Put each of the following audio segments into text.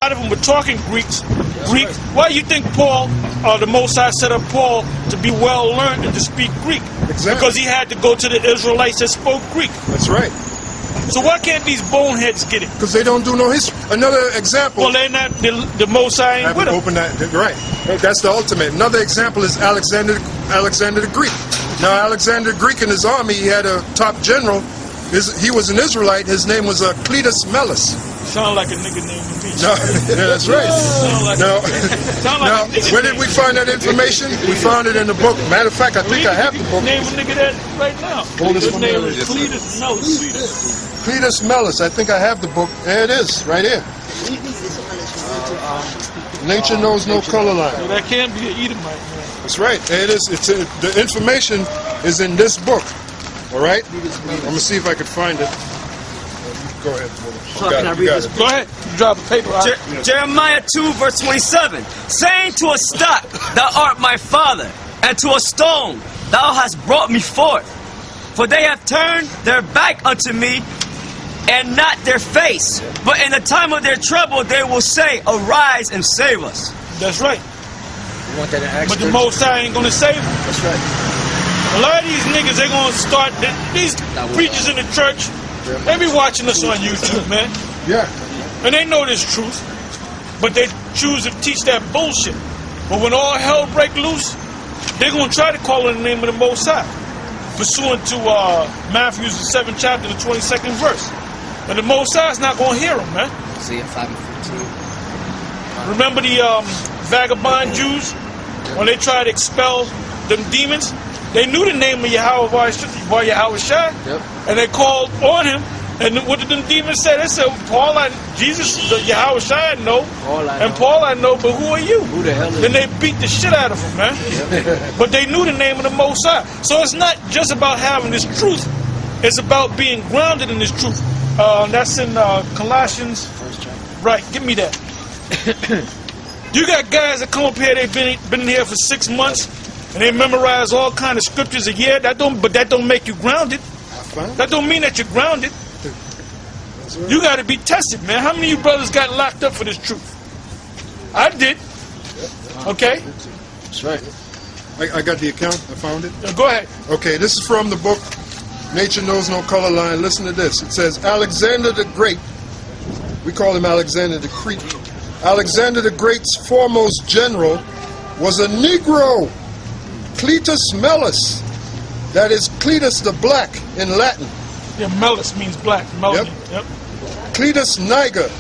lot of them were talking Greek. Why do you think Paul, the Most High set up Paul to be well learned and to speak Greek? Exactly. Because he had to go to the Israelites that spoke Greek. That's right. So why can't these boneheads get it? Because they don't do no history. Another example. Well, they're not, the Most High ain't with them. Open that, right. That's the ultimate. Another example is Alexander the Greek. Now, Alexander the Greek in his army, he had a top general. He was an Israelite. His name was Cletus Mellus. Sound like a nigga named me. No, yeah, that's right. Where did we find that information? We found it in the book. Matter of fact, I think I have the book. Name a nigga that right now. His name is Cletus Mellus. Cletus Mellus. I think I have the book. There it is, right here. Nature knows no color line. Well, that can't be an Edomite, man. That's right. There it is. The information is in this book. All right? I'm going to see if I can find it. Go ahead. Go ahead. Drop a paper. Jeremiah 2, verse 27. Saying to a stock, thou art my father, and to a stone, thou hast brought me forth. For they have turned their back unto me, and not their face. But in the time of their trouble, they will say, arise and save us. That's right. You want that in Acts? But the Most High ain't going to save them. That's right. A lot of these niggas, they going to start, these preachers in the church, they be watching us on YouTube, man. Yeah. And they know this truth, but they choose to teach that bullshit. But when all hell break loose, they're going to try to call on the name of the Most High, pursuant to Matthew's 7th chapter, the 22nd verse. And the Most High's not going to hear them, man. See, 5:15. Remember the vagabond Jews? When they tried to expel them demons, they knew the name of Yahweh Shai, and they called on him. And what did them demons say? They said, Jesus, the Yahweh Shai, I know. Paul, I know, but who are you? Who the hell is Then they beat the shit out of him, man. But they knew the name of the Most High. So it's not just about having this truth. It's about being grounded in this truth. That's in Colossians. Right, give me that. You got guys that come up here, they've been here for 6 months, and they memorize all kind of scriptures a year. But that don't make you grounded. That don't mean that you're grounded. You got to be tested, man. How many of you brothers got locked up for this truth? I did. Okay? That's right. I got the account. I found it. Go ahead. Okay, this is from the book Nature Knows No Color Line. Listen to this. It says, Alexander the Great, we call him Alexander the Great. Alexander the Great's foremost general was a Negro, Cletus Mellus. That is Cletus the Black in Latin. Yeah, Mellus means black. Melanin. Yep. Cletus Niger.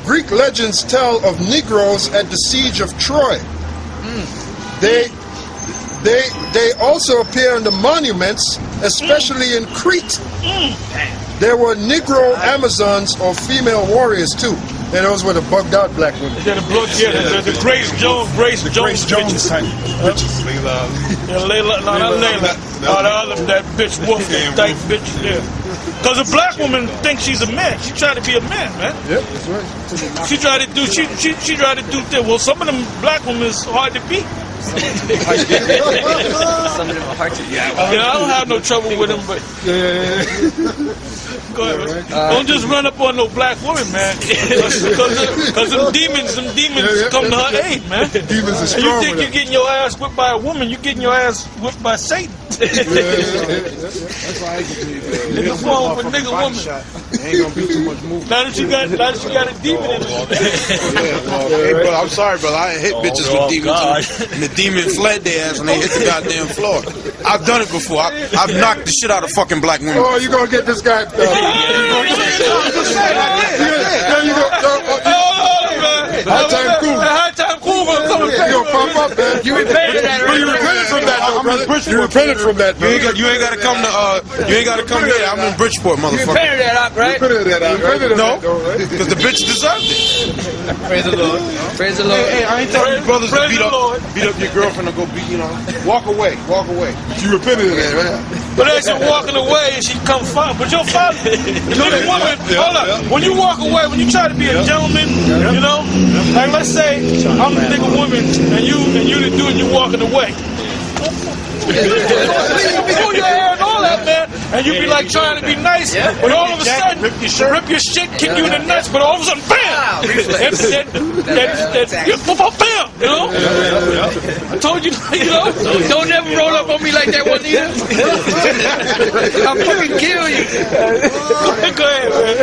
Greek legends tell of Negroes at the siege of Troy. They also appear in the monuments, especially in Crete. There were Negro Amazons or female warriors too. And those were the bugged out black women. Yeah, the Grace Jones bitches. Type bitches. Yeah, Layla, no, not Layla. The other, that bitch, Wolf, type bitch, yeah. Because a black woman thinks she's a man. She tried to be a man, man. Yep, that's right. She tried to do things. Well, some of them black women is hard to beat. Some of them are hard to I don't have no trouble with them, but go ahead, man. Don't just run up on no black woman, man. Because them demons come to her aid, man. Demons are strong. You think you're getting your ass whipped by a woman? You're getting your ass whipped by Satan. That's why I can believe it. Nigga form with nigga woman. Ain't gonna be too much movement. Now that you got a demon in it. Hey, brother, I'm sorry, brother. I ain't hit bitches with demons, and the demon fled their ass, and they hit the goddamn floor. I've done it before. I've knocked the shit out of fucking black women. Oh, you gonna get this guy? High time cool gonna come and you gonna pop up, man. You repented from that, though, brother. You repented from that, man. You ain't gotta come to here. I'm in Bridgeport, motherfucker. You repented that up, right? No, because the bitch deserved it. Praise the Lord. Praise the Lord. Hey, I ain't telling you brothers to beat up your girlfriend or go beat, walk away. You repented of that, right? But as you're walking away, and she come find. But your father, nigga woman, hold up. When you walk away, when you try to be a gentleman, like let's say I'm the nigga woman and you the dude, and you walking away. You pull your hair and all that, man. and you be like trying to be nice, but all of a sudden, rip your shit, kick you in the nuts, but all of a sudden, bam! Bam! You know? I told you, you know? Don't ever roll up on me like that one either. I'll fucking kill you. Go ahead, man.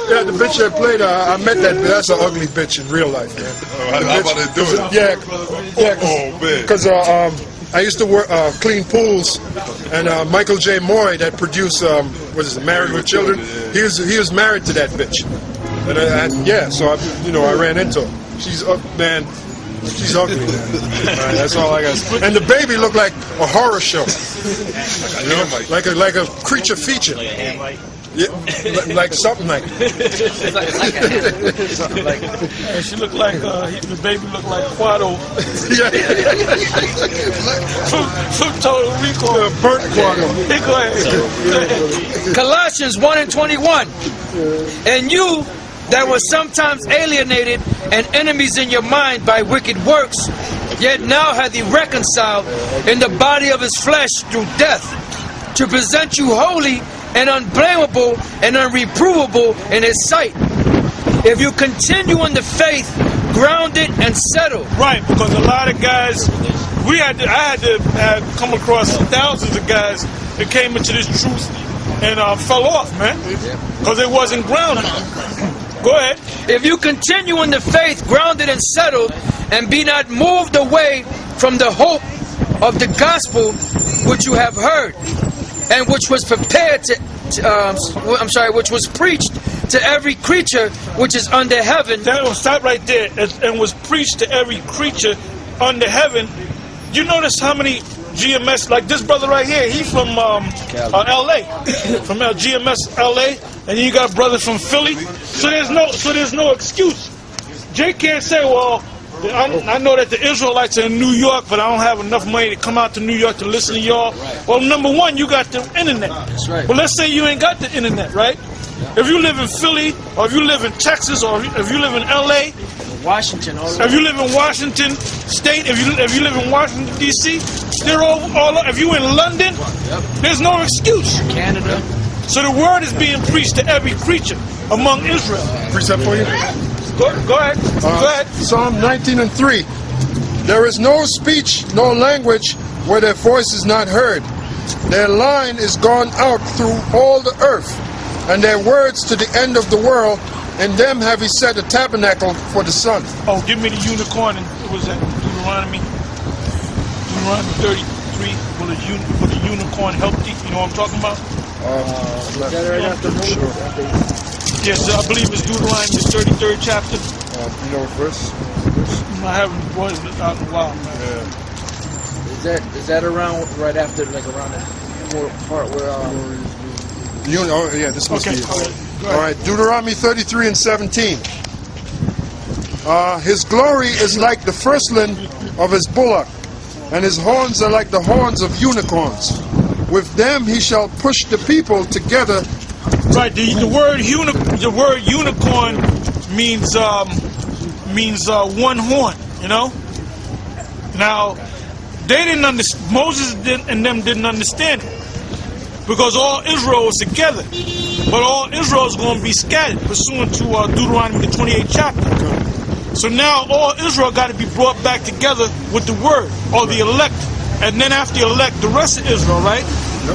Yeah, the bitch that played, I met that. That's an ugly bitch in real life, man. How about they do it? Yeah, Oh, man. because I used to work clean pools, and Michael J. Moy that produced what is it, Married with Children. He was married to that bitch, and yeah, so I ran into her. She's man. She's ugly, man. Right, that's all I got. And the baby looked like a horror show. You know, like a creature feature. Yeah, like something like. Something like. And she looked like the baby looked like Quado. from Total Recall. Burnt Quado. Go ahead. Colossians 1:21. And you that were sometimes alienated and enemies in your mind by wicked works, yet now hath he reconciled in the body of his flesh through death, to present you holy and unblameable and unreprovable in his sight, if you continue in the faith, grounded and settled. Right, because a lot of guys, I had to come across thousands of guys that came into this truth and fell off, man, because it wasn't grounded. Go ahead. If you continue in the faith, grounded and settled, and be not moved away from the hope of the gospel which you have heard, and which was which was preached to every creature which is under heaven. Stop right there. And was preached to every creature under heaven. You notice how many GMS, like this brother right here, he's from LA, from GMS LA, and then you got brothers from Philly. So there's no excuse. Jay can't say, well, I know that the Israelites are in New York, but I don't have enough money to come out to New York to listen to y'all. Well, number one, you got the internet. That's right. But let's say you ain't got the internet, right? If you live in Philly, or if you live in Texas, or if you live in LA, Washington, if you live in Washington State, if you live in Washington D.C., they're all if you in London, there's no excuse. Canada. So the word is being preached to every creature among Israel. Precept for you. Go ahead. Go ahead. Psalm 19:3. There is no speech, no language where their voice is not heard. Their line is gone out through all the earth, and their words to the end of the world. In them have he set a tabernacle for the sun. Oh, give me the unicorn. And what was that? Deuteronomy 33. Will the unicorn help thee? You know what I'm talking about? Is that right after sure. Yes, I believe it's Deuteronomy, the 33rd chapter. You know what verse? I haven't voiced it out in a while, man. Yeah. Is that around right after, like around the part where yeah, this must be it. Okay. All right, Deuteronomy 33:17. His glory is like the firstling of his bullock, and his horns are like the horns of unicorns. With them he shall push the people together. Right. The word unicorn means one horn. You know. Now they didn't understand. Moses and them didn't understand it, because all Israel was together, but all Israel is going to be scattered pursuant to Deuteronomy the 28th chapter. So now all Israel got to be brought back together with the word, or the elect, and then after the elect, the rest of Israel, right?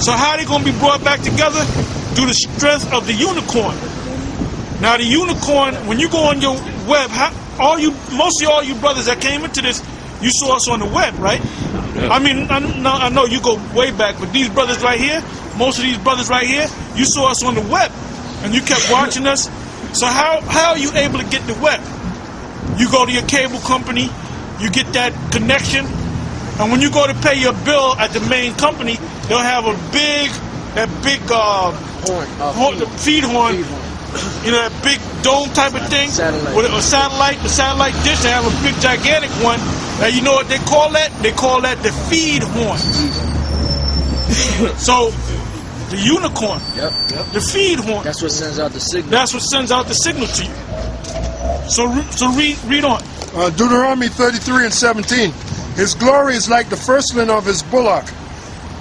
So how are they going to be brought back together? Through the strength of the unicorn. Now the unicorn, when you go on your web, mostly all you brothers that came into this, you saw us on the web, right? Yeah. I mean, I know you go way back, but these brothers right here, most of these brothers right here, you saw us on the web, and you kept watching us. So how are you able to get the web? You go to your cable company, you get that connection, and when you go to pay your bill at the main company, they'll have a big feed horn, you know, that big dome type of thing, with a satellite dish. They have a big gigantic one. Now you know what they call that? They call that the feed horn. So the unicorn, the feed horn. That's what sends out the signal. That's what sends out the signal to you. So read on. Deuteronomy 33:17. His glory is like the firstling of his bullock,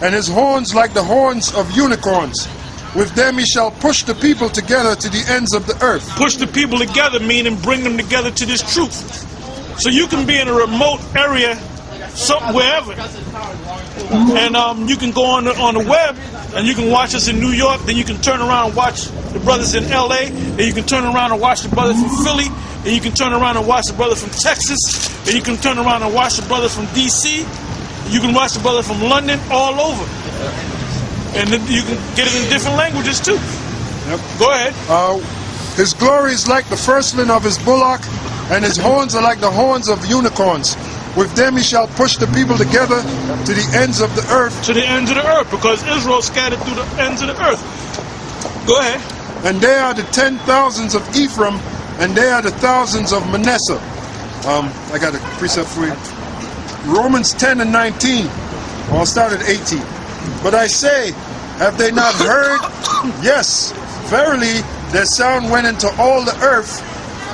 and his horns like the horns of unicorns. With them he shall push the people together to the ends of the earth. Push the people together, meaning bring them together to this truth. So you can be in a remote area, wherever, and you can go on the web, and you can watch us in New York. Then you can turn around and watch the brothers in L.A. Then you can turn around and watch the brothers from Philly. Then you can turn around and watch the brother from Texas. Then you can turn around and watch the brothers from D.C. You can watch the brother from London, all over. And then you can get it in different languages too. Yep. Go ahead. His glory is like the firstling of his bullock, and his horns are like the horns of unicorns. With them he shall push the people together to the ends of the earth. To the ends of the earth, because Israel scattered through the ends of the earth. Go ahead. And they are the 10,000s of Ephraim, and they are the thousands of Manasseh. I got a precept for you. Romans 10 and 19. I'll start at 18. But I say, have they not heard? Yes, verily, their sound went into all the earth,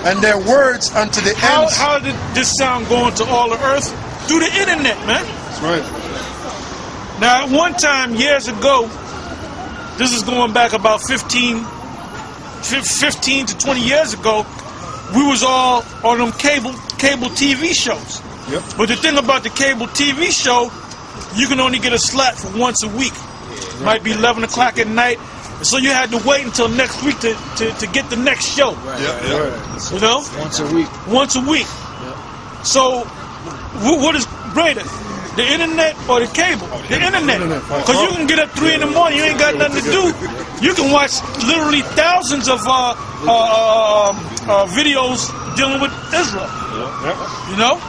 and their words unto the ends. How did this sound go into all the earth? Through the internet, man. That's right. Now, at one time, years ago, this is going back about 15 to 20 years ago, we was all on them cable TV shows. Yep. But the thing about the cable TV show, you can only get a slot for once a week. Might be 11 o'clock at night. So you had to wait until next week to get the next show. Right. You know? Once a week. Once a week. So, what is greater? The internet or the cable? The internet. Because you can get up 3 in the morning, you ain't got nothing to do. You can watch literally thousands of videos dealing with Israel. Yep. You know?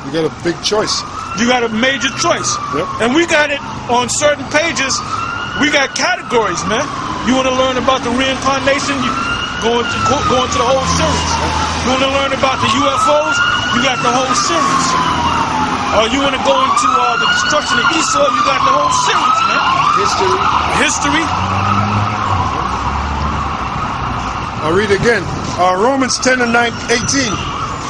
You got a big choice. You got a major choice. Yep. And we got it on certain pages. We got categories, man. You want to learn about the reincarnation? You go into the whole series. You want to learn about the UFOs? You got the whole series. Or you want to go into the destruction of Esau? You got the whole series, man. History. I'll read it again. Romans 10 and 18.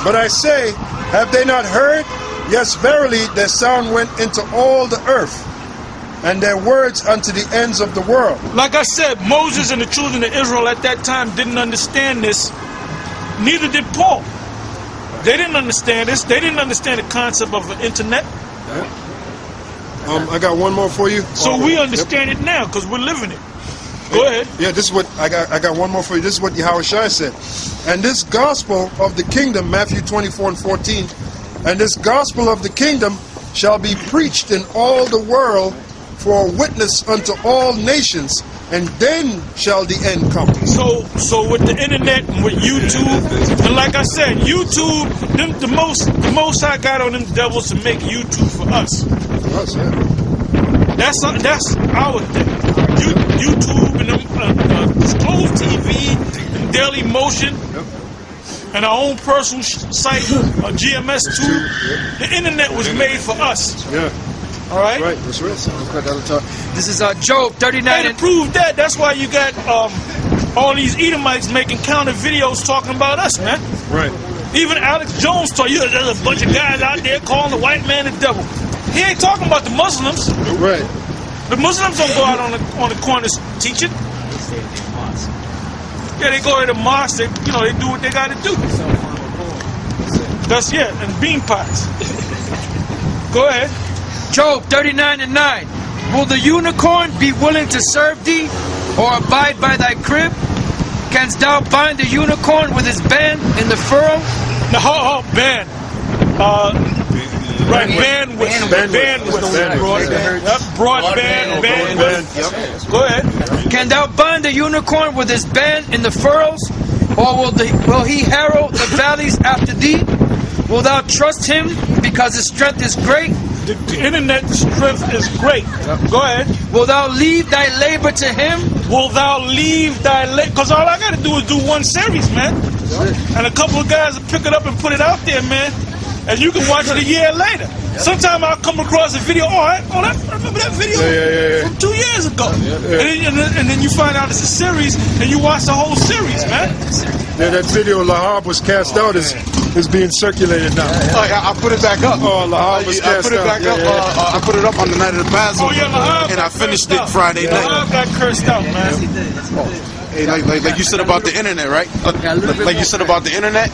But I say, have they not heard? Yes, verily, their sound went into all the earth, and their words unto the ends of the world. Like I said, Moses and the children of Israel at that time didn't understand this. Neither did Paul. They didn't understand this. They didn't understand the concept of the internet. I got one more for you. So we understand it now because we're living it. Go ahead. Yeah, this is what I got one more for you. This is what Yahweh Shai said. And this gospel of the kingdom, Matthew 24 and 14, and this gospel of the kingdom shall be preached in all the world for a witness unto all nations, and then shall the end come. So with the internet and with YouTube, and like I said, YouTube, the most I got on them devils to make YouTube for us. For us, yeah. That's our thing. YouTube and Disclosed TV and Daily Motion. Yep. And our own personal site, GMS2. The internet was made for us. Yeah. All right? Right, that's right. This is Job 39. And to prove that, that's why you got all these Edomites making counter videos talking about us, man. Right. Even Alex Jones told you there's a bunch of guys out there calling the white man the devil. He ain't talking about the Muslims. Right. The Muslims don't go out on the corners teaching. Yeah, they go to the mosque. They do what they got to do. That's and bean pies. Go ahead. Job 39 and 9. Will the unicorn be willing to serve thee, or abide by thy crib? Canst thou bind the unicorn with his band in the furrow? No, band. Right, bandwidth. Broadband. Go ahead. Can thou bind the unicorn with his band in the furrows? Or will he harrow the valleys after thee? Will thou trust him because his strength is great? The internet strength is great. Go ahead. Will thou leave thy labor to him? Will thou leave thy labor? Because all I got to do is do one series, man. And a couple of guys will pick it up and put it out there, man. and you can watch it a year later. Sometimes I'll come across a video. I remember that video from 2 years ago. And then you find out it's a series, and you watch the whole series, man. Yeah, that video Lahab was cast out is being circulated now. I put it back up. Oh, Lahab was cast out. I put it back up. I put it up on the night of the Passover. Oh yeah, Lahab. And I finished it Friday night. Lahab got cursed out, man. Hey, like you said about the internet, right? Like you said about the internet.